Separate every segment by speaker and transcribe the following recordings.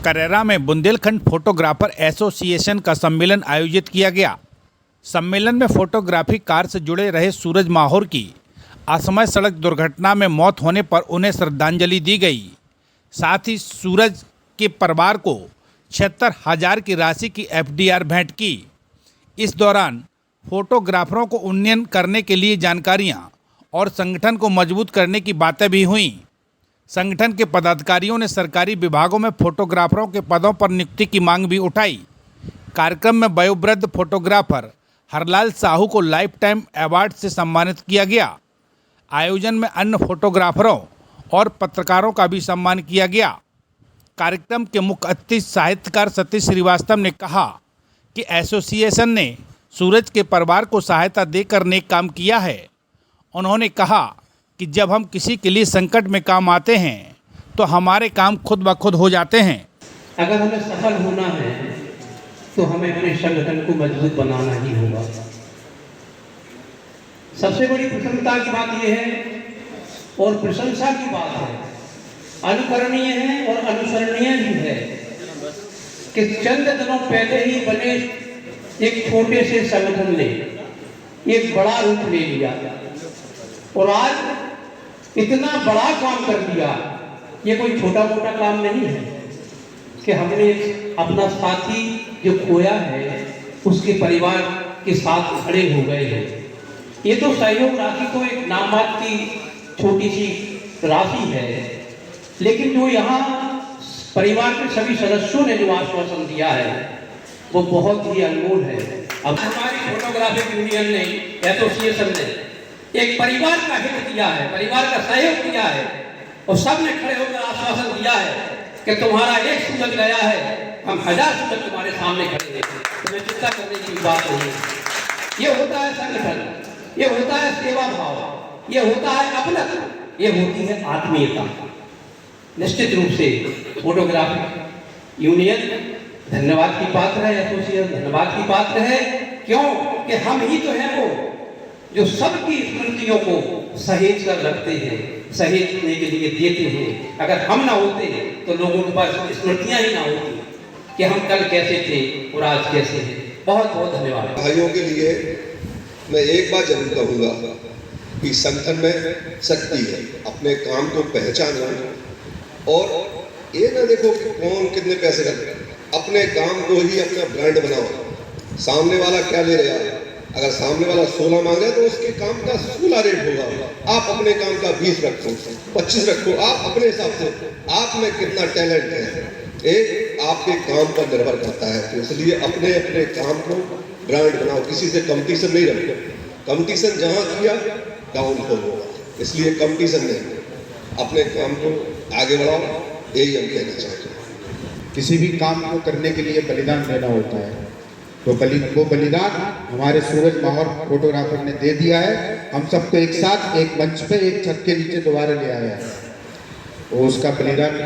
Speaker 1: करेरा में Bundelkhand photographer association का सम्मेलन आयोजित किया गया। सम्मेलन में फोटोग्राफी कार्य से जुड़े रहे सूरज माहौर की असमय सड़क दुर्घटना में मौत होने पर उन्हें श्रद्धांजलि दी गई। साथ ही सूरज के परिवार को 76,000 की राशि की एफडीआर भेंट की। इस दौरान फोटोग्राफरों को उन्नयन करने के लिए जानकारियां और संगठन को मजबूत करने की बातें भी हुईं। संगठन के पदाधिकारियों ने सरकारी विभागों में फोटोग्राफरों के पदों पर नियुक्ति की मांग भी उठाई। कार्यक्रम में वयोवृद्ध फोटोग्राफर हरलाल साहू को लाइफ टाइम अवार्ड से सम्मानित किया गया। आयोजन में अन्य फोटोग्राफरों और पत्रकारों का भी सम्मान किया गया। कार्यक्रम के मुख्य अतिथि साहित्यकार सतीश श्रीवास्तव ने कहा कि एसोसिएशन ने सूरज के परिवार को सहायता देकर नेक काम किया है। उन्होंने कहा कि जब हम किसी के लिए संकट में काम आते हैं तो हमारे काम खुद ब खुद हो जाते हैं।
Speaker 2: अगर हमें सफल होना है तो हमें अपने संगठन को मजबूत बनाना ही होगा। सबसे बड़ी प्रसन्नता की बात यह है और प्रशंसा की बात है, अनुकरणीय है और अनुसरणीय भी है कि चंद दिनों पहले ही बने एक छोटे से संगठन ने एक बड़ा रूप ले लिया और आज इतना बड़ा काम कर दिया। ये कोई छोटा मोटा काम नहीं है कि हमने अपना साथी जो खोया है उसके परिवार के साथ खड़े हो गए हैं। ये तो सहयोग राशि तो एक नाम मात्र की छोटी सी राशि है, लेकिन जो यहाँ परिवार के सभी सदस्यों ने जो आश्वासन दिया है वो बहुत ही अनमोल है। अब हमारी फोटोग्राफिक यूनियन ने, एसोसिएशन ने एक परिवार का हित किया है, परिवार का सहयोग किया है और सब ने खड़े होकर आश्वासन दिया है कि तुम्हारा एक सूरज गया है, हम 1000 सूरज तुम्हारे सामने खड़े हैं। तुम्हें चिंता करने की बात नहीं है। ये होता है संगठन, ये होता है सेवा भाव, ये होता है अपनत्व, ये होती है आत्मीयता। निश्चित रूप से फोटोग्राफिक यूनियन धन्यवाद की पात्र है, एसोसिएशन धन्यवाद की पात्र है। क्यों कि हम ही तो हैं वो जो सबकी स्मृतियों को सहेज कर रखते हैं, सहेजने के लिए देते हैं। अगर हम ना होते तो लोगों के पास स्मृतियां ही ना होती कि हम कल कैसे थे और आज कैसे हैं। बहुत बहुत धन्यवाद।
Speaker 3: भाइयों के लिए मैं एक बात जरूर कहूँगा कि संगठन में शक्ति है, अपने काम को पहचानो और ये ना देखो कि कौन कितने पैसे करते हैं। अपने काम को ही अपना ब्रांड बनाओ। सामने वाला क्या ले रहा है, अगर सामने वाला 16 मांगे तो उसके काम का 16 रेट होगा। आप अपने काम का 20 रखो, 25 रखो, आप अपने हिसाब से आप में कितना टैलेंट है एक आपके काम पर निर्भर करता है। तो इसलिए अपने अपने काम को ब्रांड बनाओ, किसी से कंपटीशन नहीं रखो। कंपटीशन जहाँ किया डाउनफॉल होगा, इसलिए कंपटीशन नहीं, अपने काम को आगे बढ़ाओ, यही हम कहना चाहते हैं।
Speaker 4: किसी भी काम को करने के लिए बलिदान देना होता है, तो वो बलिदान हमारे सूरज माहौर फोटोग्राफर ने दे दिया है। हम सबको एक साथ एक मंच पे एक छत के नीचे दोबारा ले आया है। वो उसका बलिदान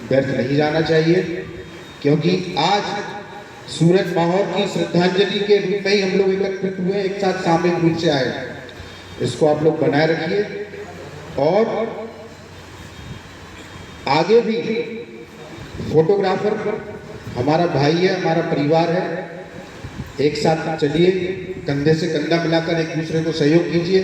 Speaker 4: व्यर्थ नहीं जाना चाहिए, क्योंकि आज सूरज माहौर की श्रद्धांजलि के रूप में ही हम लोग एकत्रित हुए, एक साथ सामूहिक रूप से आए। इसको आप लोग बनाए रखिए और आगे भी फोटोग्राफर हमारा भाई है, हमारा परिवार है। एक साथ चलिए, कंधे से कंधा मिलाकर एक दूसरे को सहयोग कीजिए।